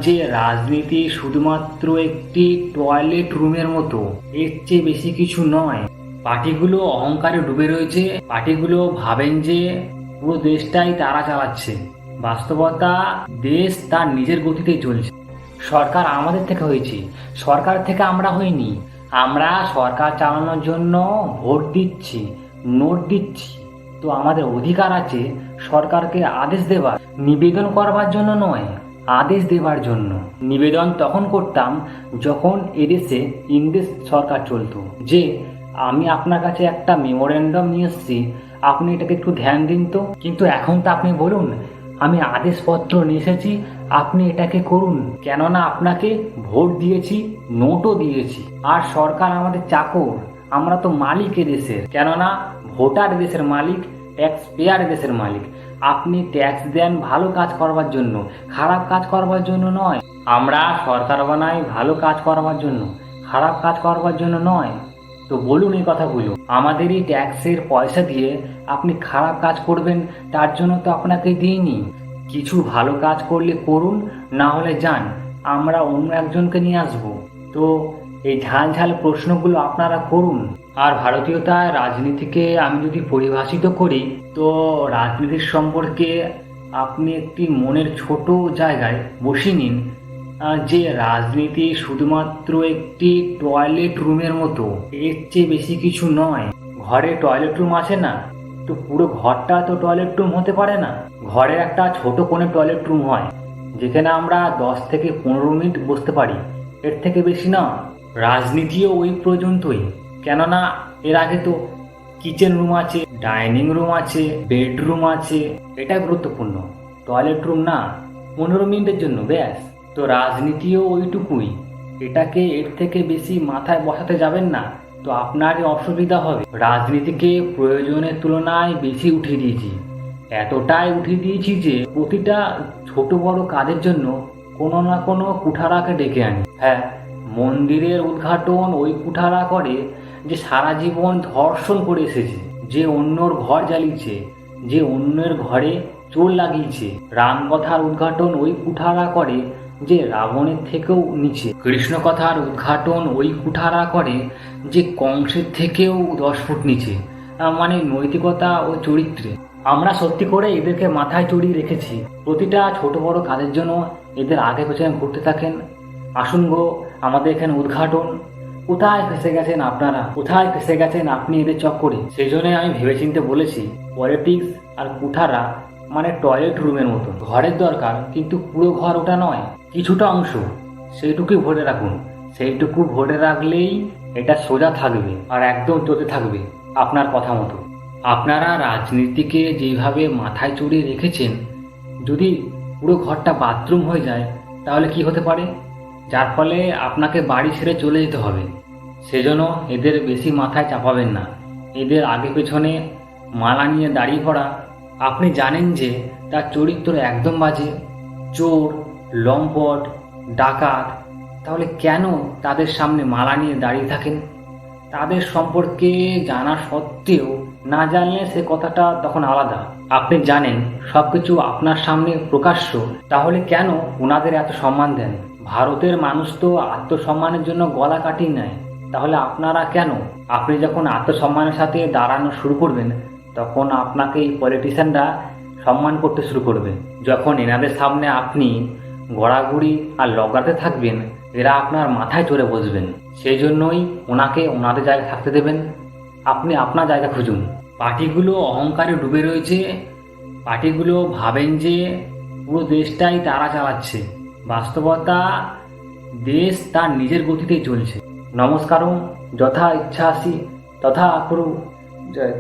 যে রাজনীতি শুধুমাত্র একটি টয়লেট রুমের মতো, এর চেয়ে বেশি কিছু নয়। পার্টিগুলো অহংকারে ডুবে রয়েছে। পার্টিগুলো ভাবেন যে পুরো দেশটাই তারা চালাচ্ছে। বাস্তবতা, দেশ তার নিজের গতিতেই চলছে। সরকার আমাদের থেকে হয়েছে, সরকার থেকে আমরা হইনি। আমরা সরকার চালানোর জন্য ভোট দিচ্ছি, নোট দিচ্ছি। তো আমাদের অধিকার আছে সরকারকে আদেশ দেবার, নিবেদন করবার জন্য নয়, আদেশ দেবার জন্য। নিবেদন তখন করতাম যখন এদেশে ইংরেজ সরকার চলতো, যে আমি আপনার কাছে একটা মেমোরেন্ডাম নিয়ে এসেছি, আপনি এটাকে একটু ধ্যান দিন তো। কিন্তু এখন তো আপনি বলুন, আমি আদেশপত্র নিয়ে এসেছি, আপনি এটাকে করুন, কেননা আপনাকে ভোট দিয়েছি, নোটও দিয়েছি। আর সরকার আমাদের চাকর, আমরা তো মালিক দেশের, কেননা ভোটার দেশের মালিক, ট্যাক্স পেয়ার দেশের মালিক। আপনি ট্যাক্স দেন ভালো কাজ করবার জন্য, খারাপ কাজ করবার জন্য নয়। আমরা সরকার বানাই ভালো কাজ করবার জন্য, খারাপ কাজ করবার জন্য নয়। তো বলুন এই কথাগুলো। আমাদেরই ট্যাক্সের পয়সা দিয়ে আপনি খারাপ কাজ করবেন, তার জন্য তো আপনাকে দিইনি। কিছু ভালো কাজ করলে করুন, না হলে যান, আমরা অন্য একজনকে নিয়ে আসবো। তো এই ঝাল প্রশ্নগুলো আপনারা করুন। আর ভারতীয়তায় রাজনীতিকে আমি যদি পরিভাষিত করি, তো রাজনীতির সম্পর্কে আপনি একটি মনের ছোট জায়গায় বসিয়ে নিন যে রাজনীতি শুধুমাত্র একটি টয়লেট রুমের মতো, এর চেয়ে বেশি কিছু নয়। ঘরে টয়লেট রুম আছে না, তো পুরো ঘরটা তো টয়লেট রুম হতে পারে না। ঘরে একটা ছোট কোণে টয়লেট রুম হয়, যেখানে আমরা 10 থেকে 15 মিনিট বসতে পারি, এর থেকে বেশি না। রাজনীতিও ওই পর্যন্তই, কেননা এর আগে তো কিচেন রুম আছে, ডাইনিং রুম আছে, বেডরুম আছে, এটা গুরুত্বপূর্ণ। টয়লেট রুম না, 15 মিনিটের জন্য ব্যাস। তো রাজনীতিও ওইটুকুই, এটাকে এর থেকে বেশি মাথায় বসাতে যাবেন না, তো আপনারই অসুবিধা হবে। রাজনীতিকে প্রয়োজনের তুলনায় বেশি উঠিয়ে দিয়েছি, এতটাই উঠিয়ে দিয়েছি যে প্রতিটা ছোট বড় কাজের জন্য কোনো না কোনো কুঠারাকে ডেকে আনি। হ্যাঁ, মন্দিরের উদ্ঘাটন ওই কুঠারা করে যে সারা জীবন ধর্ষণ করে এসেছে, যে অন্যর ঘর জ্বালিয়েছে, যে অন্যের ঘরে চোর লাগিয়েছে। রামকথার উদ্ঘাটন ওই কুঠারা করে যে রাবণের থেকেও নিচে। কৃষ্ণ কথার উদ্ঘাটন ওই কুঠারা করে যে কংসের থেকেও 10 ফুট নিচে, মানে নৈতিকতা ও চরিত্রে। আমরা সত্যি করে এদেরকে মাথায় চড়িয়ে রেখেছি। প্রতিটা ছোট বড় কাজের জন্য এদের আগে পেছনে ঘুরতে থাকেন। আসুন গো, আমাদের এখানে উদ্ঘাটন। কোথায় ফেসে গেছেন আপনারা, কোথায় ফেসে গেছেন আপনি এদের চক্করে? সেই জন্যই আমি ভেবেচিন্তে বলেছি, পলিটিক্স আর কুঠারা মানে টয়লেট রুমের মতো। ঘরের দরকার, কিন্তু পুরো ঘর ওটা নয়, কিছুটা অংশ সেইটুকুই ভরে রাখুন। সেইটুকু ভরে রাখলেই এটা সোজা থাকবে আর একদম চলতে থাকবে আপনার কথা মতো। আপনারা রাজনীতিকে যেভাবে মাথায় চড়িয়ে রেখেছেন, যদি পুরো ঘরটা বাথরুম হয়ে যায় তাহলে কি হতে পারে? যার ফলে আপনাকে বাড়ি ছেড়ে চলে যেতে হবে। সেজন্য এদের বেশি মাথায় চাপাবেন না। এদের আগে পেছনে মালা নিয়ে দাঁড়িয়ে পড়া, আপনি জানেন যে তার চরিত্র একদম বাজে, চোর, লম্পট, ডাকাত। তাহলে কেন তাদের সামনে মালা নিয়ে দাঁড়িয়ে থাকেন? তাদের সম্পর্কে জানা সত্ত্বেও না জানলে সে কথাটা তখন আলাদা। আপনি জানেন সবকিছু আপনার সামনে প্রকাশ্য, তাহলে কেন ওনাদের এত সম্মান দেন? ভারতের মানুষ তো আত্মসম্মানের জন্য গলা কাটিয়ে নেয়, তাহলে আপনারা কেন? আপনি যখন আত্মসম্মানের সাথে দাঁড়ানো শুরু করবেন, তখন আপনাকে এই পলিটিশিয়ানরা সম্মান করতে শুরু করবে। যখন এনাদের সামনে আপনি গড়াগড়ি আর লগাতে থাকবেন, এরা আপনার মাথায় চড়ে বসবেন। সেই জন্যই ওনাকে ওনাদের জায়গায় থাকতে দেবেন, আপনি আপনার জায়গা খুঁজুন। পার্টিগুলো অহংকারে ডুবে রয়েছে। পার্টিগুলো ভাবেন যে পুরো দেশটাই তারা চালাচ্ছে। বাস্তবতা, দেশ তার নিজের গতিতেই চলছে। নমস্কারম, যথা ইচ্ছাসি তথা কুরু। জয়।